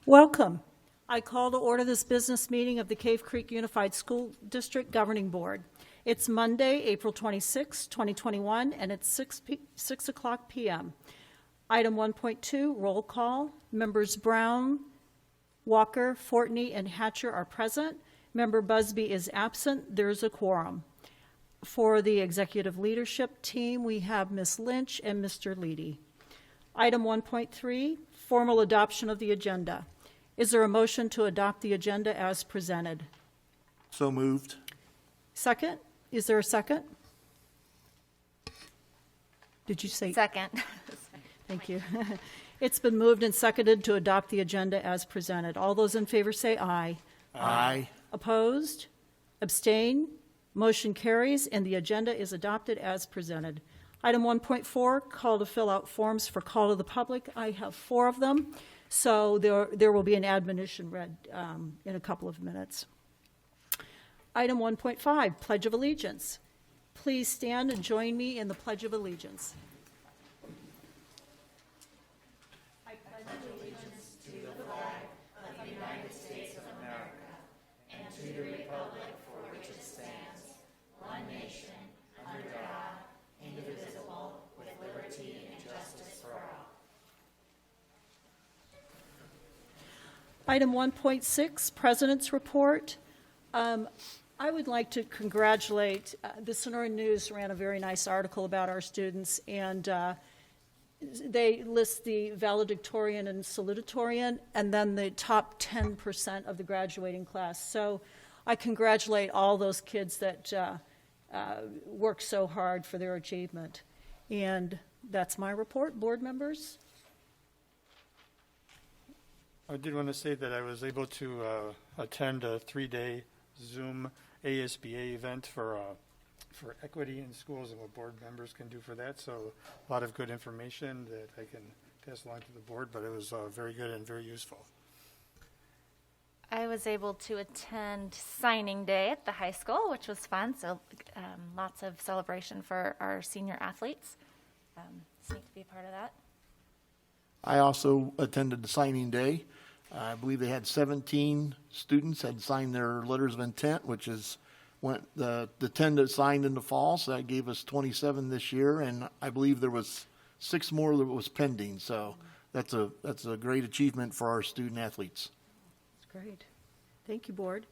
Welcome. I call to order this business meeting of the Cave Creek Unified School District Governing Board. It's Monday, April 26, 2021, and it's 6 o'clock p.m. Item 1.2, roll call. Members Brown, Walker, Fortney, and Hatcher are present. Member Busby is absent. There's a quorum. For the executive leadership team, we have Ms. Lynch and Mr. Leedy. Item 1.3, formal adoption of the agenda. Is there a motion to adopt the agenda as presented? So moved. Second? Is there a second? Did you say? Second. Thank you. It's been moved and seconded to adopt the agenda as presented. All those in favor say aye. Aye. Opposed? Abstain? Motion carries, and the agenda is adopted as presented. Item 1.4, call to fill out forms for call to the public. I have 4 of them, so there will be an admonition read in a couple of minutes. Item 1.5, Pledge of Allegiance. Please stand and join me in the Pledge of Allegiance. I pledge allegiance to the flag of the United States of America and to the republic for which it stands, one nation, under God, indivisible, with liberty and justice for all. Item 1.6, President's Report. I would like to congratulate, the Sonoran News ran a very nice article about our students, and they list the valedictorian and salutatorian, and then the top 10% of the graduating class. So I congratulate all those kids that worked so hard for their achievement. And that's my report. Board members? I did want to say that I was able to attend a 3-day Zoom ASBA event for equity in schools and what board members can do for that. So a lot of good information that I can pass along to the board, but it was very good and very useful. I was able to attend signing day at the high school, which was fun. So lots of celebration for our senior athletes. It's neat to be a part of that. I also attended the signing day. I believe they had 17 students had signed their letters of intent, which is went the 10 that signed in the fall, so that gave us 27 this year, and I believe there was 6 more that was pending. So that's a great achievement for our student athletes. That's great. Thank you, Board.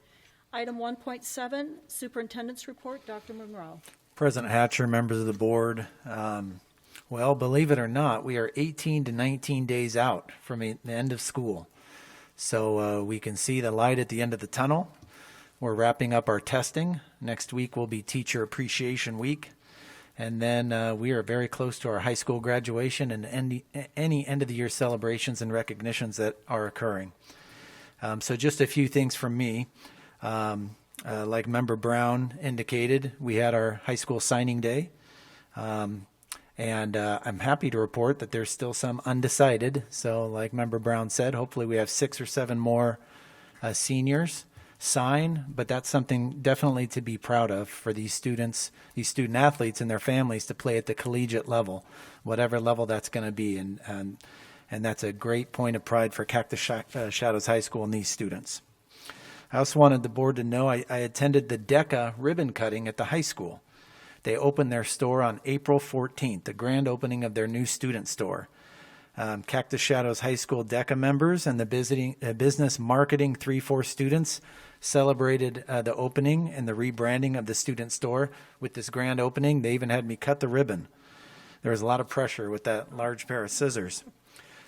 Item 1.7, Superintendent's Report. Dr. Monroe. President Hatcher, members of the board. Well, believe it or not, we are 18 to 19 days out from the end of school. So we can see the light at the end of the tunnel. We're wrapping up our testing. Next week will be Teacher Appreciation Week. And then we are very close to our high school graduation and any end-of-the-year celebrations and recognitions that are occurring. So just a few things from me. Like Member Brown indicated, we had our high school signing day. And I'm happy to report that there's still some undecided. So like Member Brown said, hopefully we have 6 or 7 more seniors sign, but that's something definitely to be proud of for these students, these student athletes and their families to play at the collegiate level, whatever level that's going to be. And that's a great point of pride for Cactus Shadows High School and these students. I also wanted the board to know I attended the DECA ribbon cutting at the high school. They opened their store on April 14th, the grand opening of their new student store. Cactus Shadows High School DECA members and the business marketing 3-4 students celebrated the opening and the rebranding of the student store with this grand opening. They even had me cut the ribbon. There was a lot of pressure with that large pair of scissors.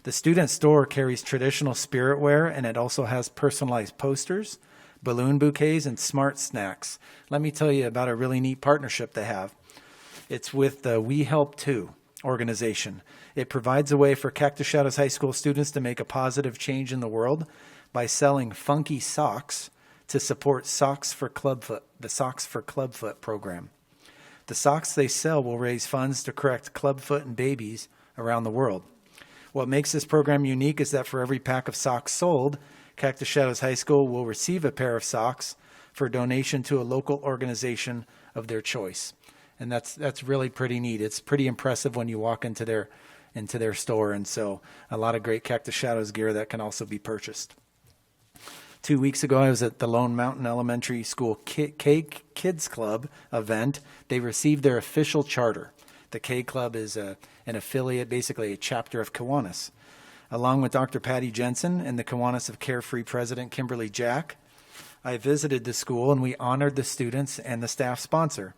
The student store carries traditional spirit wear, and it also has personalized posters, balloon bouquets, and smart snacks. Let me tell you about a really neat partnership they have. It's with the We Help Too organization. It provides a way for Cactus Shadows High School students to make a positive change in the world by selling funky socks to support Socks for Clubfoot, the Socks for Clubfoot program. The socks they sell will raise funds to correct clubfoot and babies around the world. What makes this program unique is that for every pack of socks sold, Cactus Shadows High School will receive a pair of socks for donation to a local organization of their choice. And that's really pretty neat. It's pretty impressive when you walk into their into their store. And so a lot of great Cactus Shadows gear that can also be purchased. 2 weeks ago, I was at the Lone Mountain Elementary School Kids Club event. They received their official charter. The K Club is an affiliate, basically a chapter of Kiwanis. Along with Dr. Patty Jensen and the Kiwanis of Carefree President Kimberly Jack, I visited the school and we honored the students and the staff sponsor.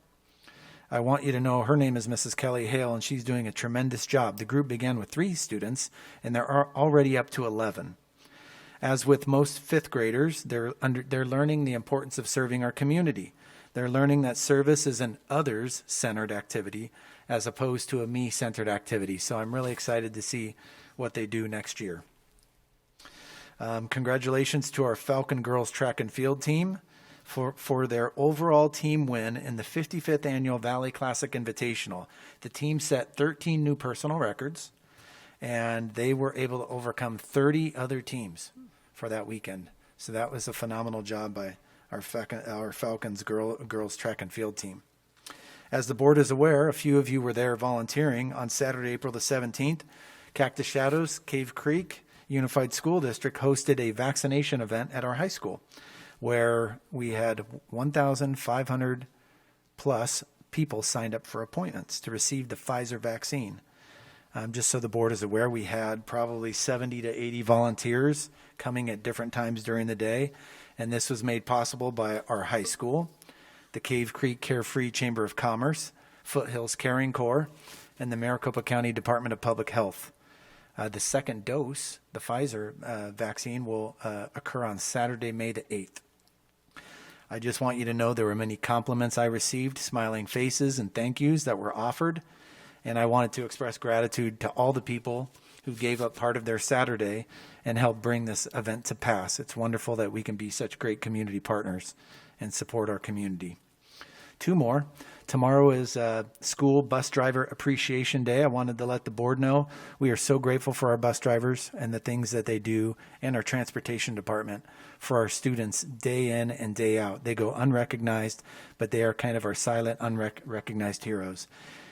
I want you to know her name is Mrs. Kelly Hale, and she's doing a tremendous job. The group began with 3 students, and they're already up to 11. As with most fifth graders, they're learning the importance of serving our community. They're learning that service is an others-centered activity as opposed to a me-centered activity. So I'm really excited to see what they do next year. Congratulations to our Falcon Girls Track and Field team for their overall team win in the 55th Annual Valley Classic Invitational. The team set 13 new personal records, and they were able to overcome 30 other teams for that weekend. So that was a phenomenal job by our Falcons girls track and field team. As the board is aware, a few of you were there volunteering on Saturday, April the 17th. Cactus Shadows, Cave Creek Unified School District hosted a vaccination event at our high school where we had 1,500 plus people signed up for appointments to receive the Pfizer vaccine. Just so the board is aware, we had probably 70 to 80 volunteers coming at different times during the day, and this was made possible by our high school, the Cave Creek Carefree Chamber of Commerce, Foothills Caring Corps, and the Maricopa County Department of Public Health. The second dose, the Pfizer vaccine, will occur on Saturday, May the 8th. I just want you to know there were many compliments I received, smiling faces, and thank yous that were offered. And I wanted to express gratitude to all the people who gave up part of their Saturday and helped bring this event to pass. It's wonderful that we can be such great community partners and support our community. 2 more. Tomorrow is School Bus Driver Appreciation Day. I wanted to let the board know we are so grateful for our bus drivers and the things that they do, and our transportation department for our students day in and day out. They go unrecognized, but they are kind of our silent, unrecognized heroes.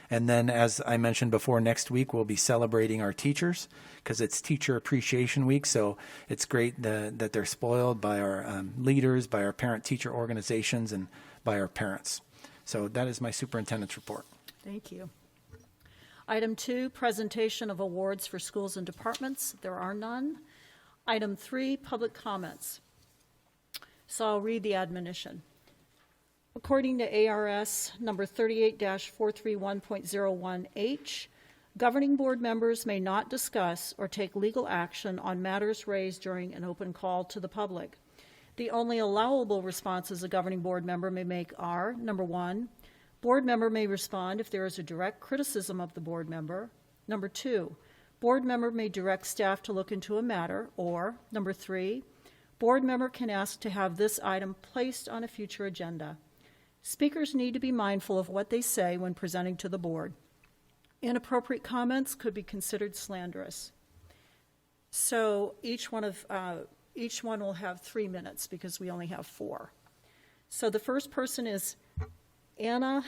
And then, as I mentioned before, next week we'll be celebrating our teachers because it's Teacher Appreciation Week. So it's great that they're spoiled by our leaders, by our parent-teacher organizations, and by our parents. So that is my superintendent's report. Thank you. Item 2, presentation of awards for schools and departments. There are none. Item 3, public comments. So I'll read the admonition. According to ARS number 38-431.01H, governing board members may not discuss or take legal action on matters raised during an open call to the public. The only allowable responses a governing board member may make are, number 1, board member may respond if there is a direct criticism of the board member. Number 2, board member may direct staff to look into a matter, or, number 3, board member can ask to have this item placed on a future agenda. Speakers need to be mindful of what they say when presenting to the board. Inappropriate comments could be considered slanderous. So each one will have 3 minutes because we only have 4. So the first person is Anna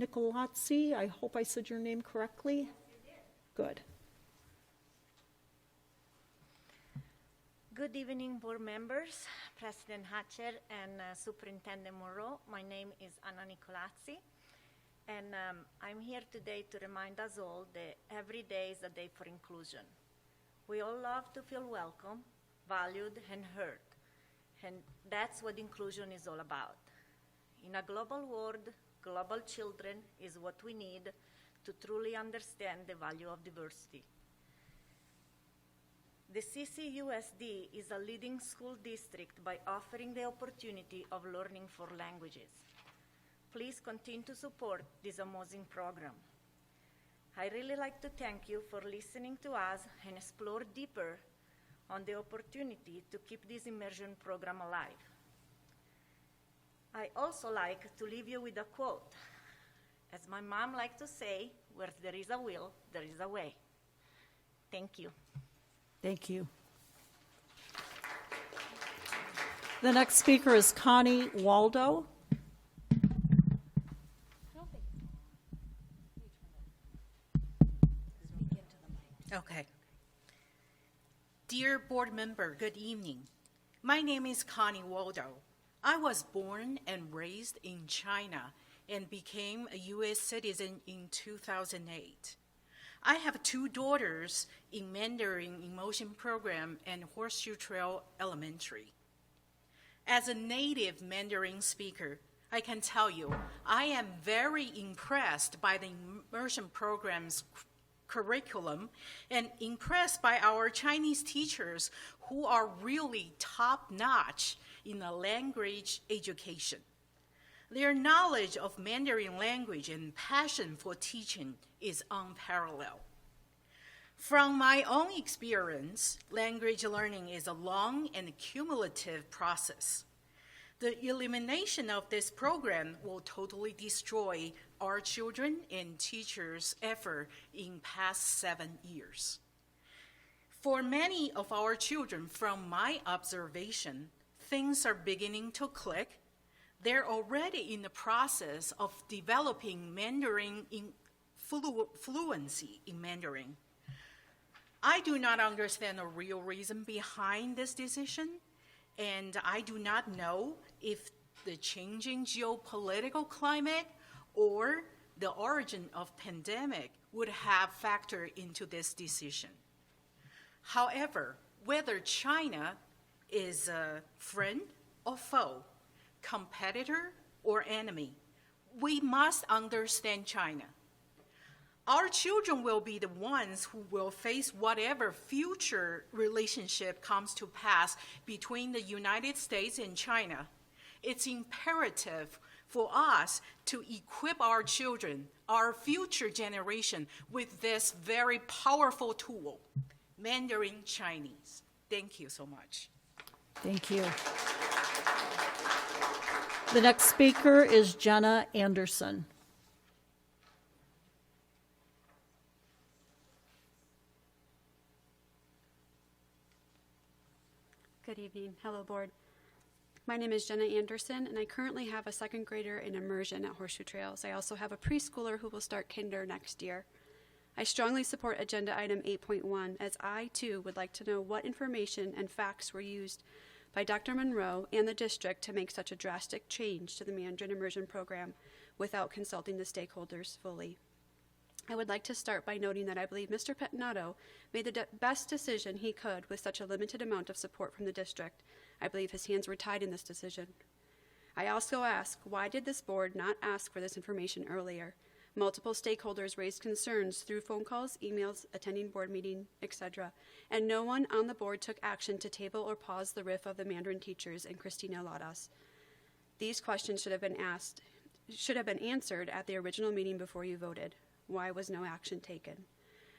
Nicolazzi. I hope I said your name correctly. You did. Good. Good evening, board members, President Hatcher, and Superintendent Moreau. My name is Anna Nicolazzi, and I'm here today to remind us all that every day is a day for inclusion. We all love to feel welcome, valued, and heard, and that's what inclusion is all about. In a global world, global children is what we need to truly understand the value of diversity. The CCUSD is a leading school district by offering the opportunity of learning 4 languages. Please continue to support this amazing program. I really like to thank you for listening to us and explore deeper on the opportunity to keep this immersion program alive. I also like to leave you with a quote. As my mom liked to say, where there is a will, there is a way. Thank you. Thank you. The next speaker is Connie Waldo. Okay. Dear board member, good evening. My name is Connie Waldo. I was born and raised in China and became a U.S. citizen in 2008. I have 2 daughters in Mandarin Immersion Program and Horseshoe Trail Elementary. As a native Mandarin speaker, I can tell you I am very impressed by the immersion program's curriculum and impressed by our Chinese teachers who are really top-notch in the language education. Their knowledge of Mandarin language and passion for teaching is unparalleled. From my own experience, language learning is a long and cumulative process. The elimination of this program will totally destroy our children and teachers' effort in past 7 years. For many of our children, from my observation, things are beginning to click. They're already in the process of developing Mandarin fluency in Mandarin. I do not understand the real reason behind this decision, and I do not know if the changing geopolitical climate or the origin of pandemic would have factored into this decision. However, whether China is a friend or foe, competitor or enemy, we must understand China. Our children will be the ones who will face whatever future relationship comes to pass between the United States and China. It's imperative for us to equip our children, our future generation, with this very powerful tool, Mandarin Chinese. Thank you so much. Thank you. The next speaker is Jenna Anderson. Good evening. Hello, board. My name is Jenna Anderson, and I currently have a 2nd grader in immersion at Horseshoe Trails. I also have a preschooler who will start kinder next year. I strongly support agenda item 8.1, as I, too, would like to know what information and facts were used by Dr. Monroe and the district to make such a drastic change to the Mandarin immersion program without consulting the stakeholders fully. I would like to start by noting that I believe Mr. Pettinato made the best decision he could with such a limited amount of support from the district. I believe his hands were tied in this decision. I also ask, why did this board not ask for this information earlier? Multiple stakeholders raised concerns through phone calls, emails, attending board meeting, etc., and no one on the board took action to table or pause the RIF of the Mandarin teachers and Christina Ladas. These questions should have been answered at the original meeting before you voted. Why was no action taken?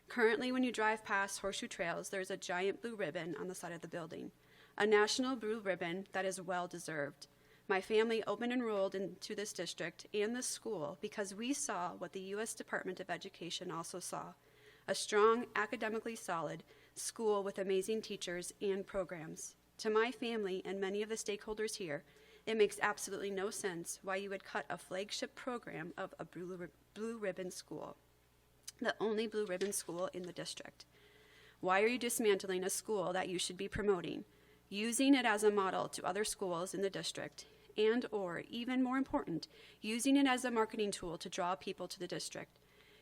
Currently, when you drive past Horseshoe Trails, there's a giant blue ribbon on the side of the building, a national blue ribbon that is well-deserved. My family open enrolled into this district and this school because we saw what the U.S. Department of Education also saw, a strong, academically solid school with amazing teachers and programs. To my family and many of the stakeholders here, it makes absolutely no sense why you would cut a flagship program of a blue ribbon school, the only blue ribbon school in the district. Why are you dismantling a school that you should be promoting, using it as a model to other schools in the district, and or, even more important, using it as a marketing tool to draw people to the district?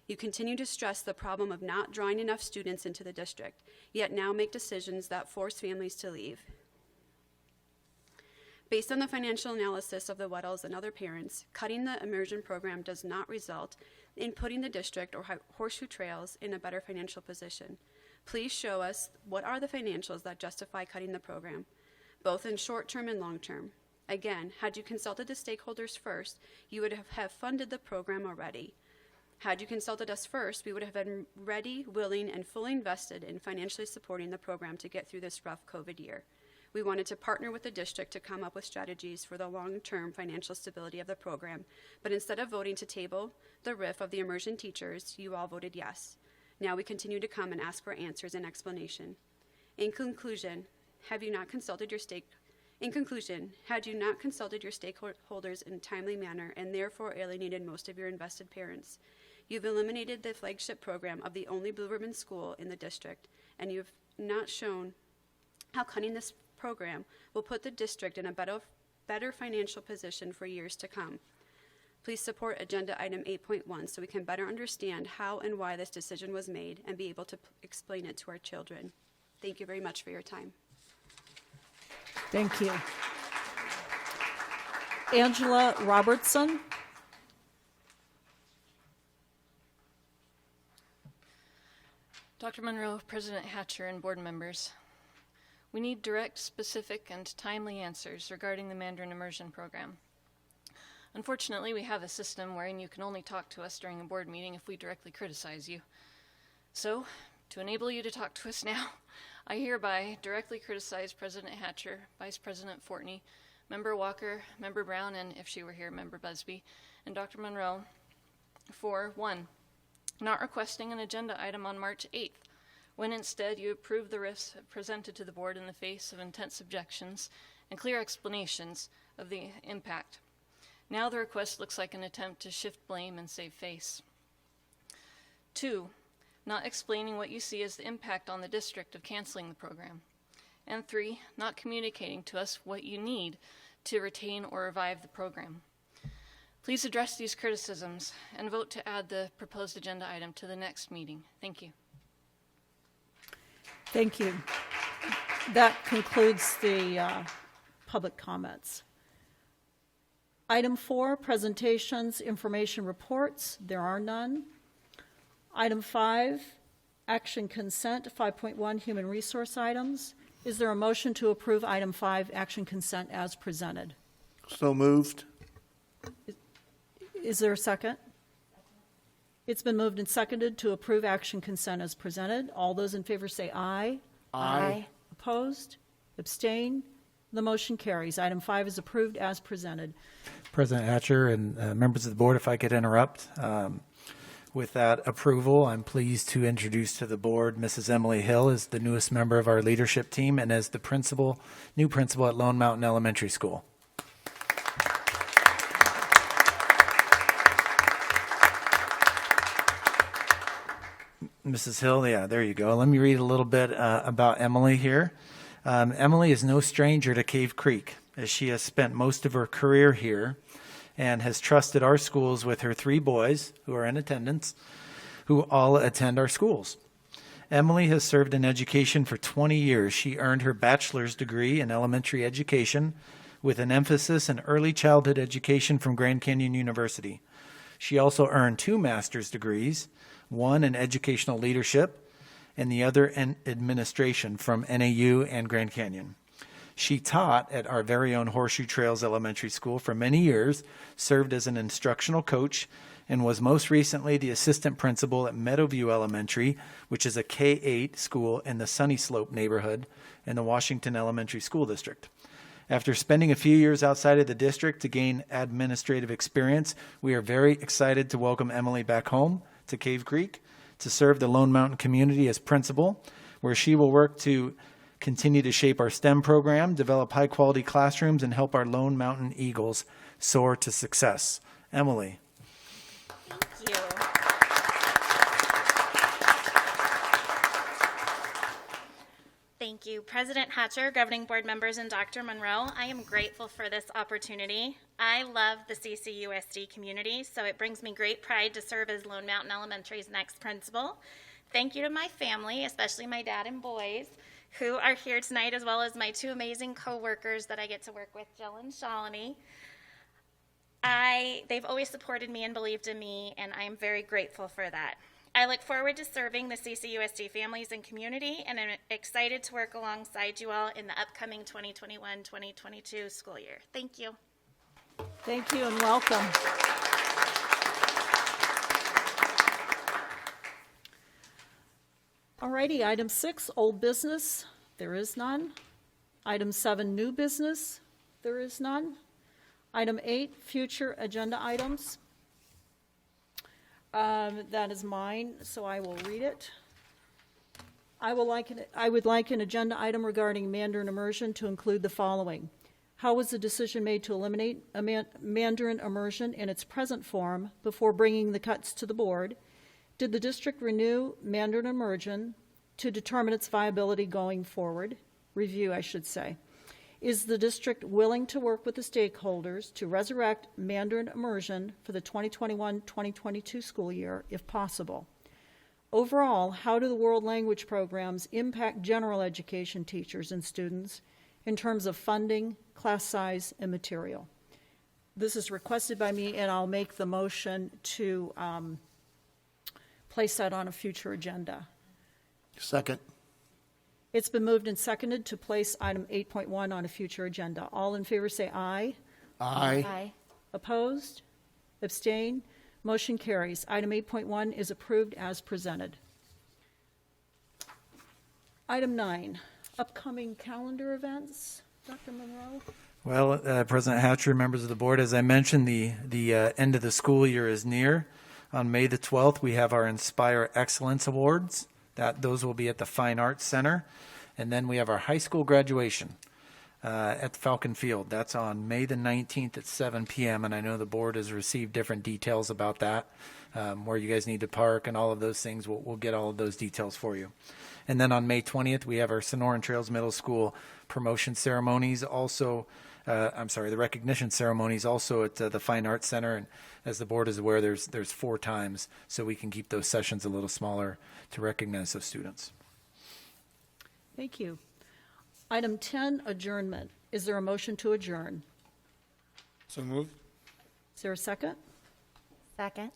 You continue to stress the problem of not drawing enough students into the district, yet now make decisions that force families to leave. Based on the financial analysis of the Weddles and other parents, cutting the immersion program does not result in putting the district or Horseshoe Trails in a better financial position. Please show us what are the financials that justify cutting the program, both in short term and long term. Again, had you consulted the stakeholders first, you would have funded the program already. Had you consulted us first, we would have been ready, willing, and fully invested in financially supporting the program to get through this rough COVID year. We wanted to partner with the district to come up with strategies for the long-term financial stability of the program, but instead of voting to table the RIF of the immersion teachers, you all voted yes. Now we continue to come and ask for answers and explanation. In conclusion, had you not consulted your stakeholders in a timely manner and therefore alienated most of your invested parents? You've eliminated the flagship program of the only blue ribbon school in the district, and you've not shown how cutting this program will put the district in a better financial position for years to come. Please support Agenda Item 8.1 so we can better understand how and why this decision was made and be able to explain it to our children. Thank you very much for your time. Thank you. Angela Robertson. Dr. Monroe, President Hatcher, and board members, we need direct, specific, and timely answers regarding the Mandarin Immersion Program. Unfortunately, we have a system wherein you can only talk to us during a board meeting if we directly criticize you. So, to enable you to talk to us now, I hereby directly criticize President Hatcher, Vice President Fortney, Member Walker, Member Brown, and if she were here, Member Busby, and Dr. Monroe for 1, not requesting an agenda item on March 8th, when instead you approved the risks presented to the board in the face of intense objections and clear explanations of the impact. Now the request looks like an attempt to shift blame and save face. 2, not explaining what you see as the impact on the district of canceling the program. And 3, not communicating to us what you need to retain or revive the program. Please address these criticisms and vote to add the proposed agenda item to the next meeting. Thank you. Thank you. That concludes the public comments. Item 4, presentations, information reports. There are none. Item 5, action consent, 5.1, human resource items. Is there a motion to approve item 5, action consent as presented? So moved. Is there a second? It's been moved and seconded to approve action consent as presented. All those in favor say aye. Aye. Opposed? Abstain? The motion carries. Item 5 is approved as presented. President Hatcher and members of the board, if I could interrupt. With that approval, I'm pleased to introduce to the board Mrs. Emily Hill as the newest member of our leadership team and as the new principal at Lone Mountain Elementary School. Mrs. Hill, yeah, there you go. Let me read a little bit about Emily here. Emily is no stranger to Cave Creek, as she has spent most of her career here and has trusted our schools with her 3 boys who are in attendance, who all attend our schools. Emily has served in education for 20 years. She earned her bachelor's degree in elementary education with an emphasis in early childhood education from Grand Canyon University. She also earned 2 master's degrees, one in educational leadership and the other in administration from NAU and Grand Canyon. She taught at our very own Horseshoe Trails Elementary School for many years, served as an instructional coach, and was most recently the assistant principal at Meadowview Elementary, which is a K-8 school in the Sunny Slope neighborhood in the Washington Elementary School District. After spending a few years outside of the district to gain administrative experience, we are very excited to welcome Emily back home to Cave Creek to serve the Lone Mountain community as principal, where she will work to continue to shape our STEM program, develop high-quality classrooms, and help our Lone Mountain Eagles soar to success. Emily. Thank you. Thank you, President Hatcher, governing board members, and Dr. Monroe. I am grateful for this opportunity. I love the CCUSD community, so it brings me great pride to serve as Lone Mountain Elementary's next principal. Thank you to my family, especially my dad and boys, who are here tonight, as well as my 2 amazing co-workers that I get to work with, Jill and Shalini. They've always supported me and believed in me, and I am very grateful for that. I look forward to serving the CCUSD families and community, and I'm excited to work alongside you all in the upcoming 2021-2022 school year. Thank you. Thank you and welcome. All righty, item 6, old business. There is none. Item 7, new business. There is none. Item 8, future agenda items. That is mine, so I will read it. I would like an agenda item regarding Mandarin immersion to include the following: How was the decision made to eliminate Mandarin immersion in its present form before bringing the cuts to the board? Did the district renew Mandarin immersion to determine its viability going forward? Review, I should say. Is the district willing to work with the stakeholders to resurrect Mandarin immersion for the 2021-2022 school year, if possible? Overall, how do the world language programs impact general education teachers and students in terms of funding, class size, and material? This is requested by me, and I'll make the motion to place that on a future agenda. Second. It's been moved and seconded to place item 8.1 on a future agenda. All in favor say aye. Aye. Opposed? Abstain? Motion carries. Item 8.1 is approved as presented. Item 9, upcoming calendar events. Dr. Monroe? Well, President Hatcher, members of the board, as I mentioned, the end of the school year is near. On May the 12th, we have our Inspire Excellence Awards. Those will be at the Fine Arts Center. And then we have our high school graduation at the Falcon Field. That's on May the 19th at 7 p.m. And I know the board has received different details about that, where you guys need to park and all of those things. We'll get all of those details for you. And then on May 20th, we have our Sonoran Trails Middle School promotion ceremonies. Also, the recognition ceremonies also at the Fine Arts Center. And as the board is aware, there's 4 times, so we can keep those sessions a little smaller to recognize those students. Thank you. Item 10, adjournment. Is there a motion to adjourn? So moved. Is there a second? Second.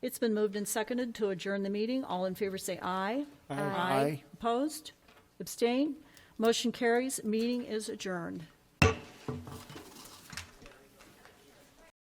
It's been moved and seconded to adjourn the meeting. All in favor say aye. Aye. Opposed? Abstain? Motion carries. Meeting is adjourned.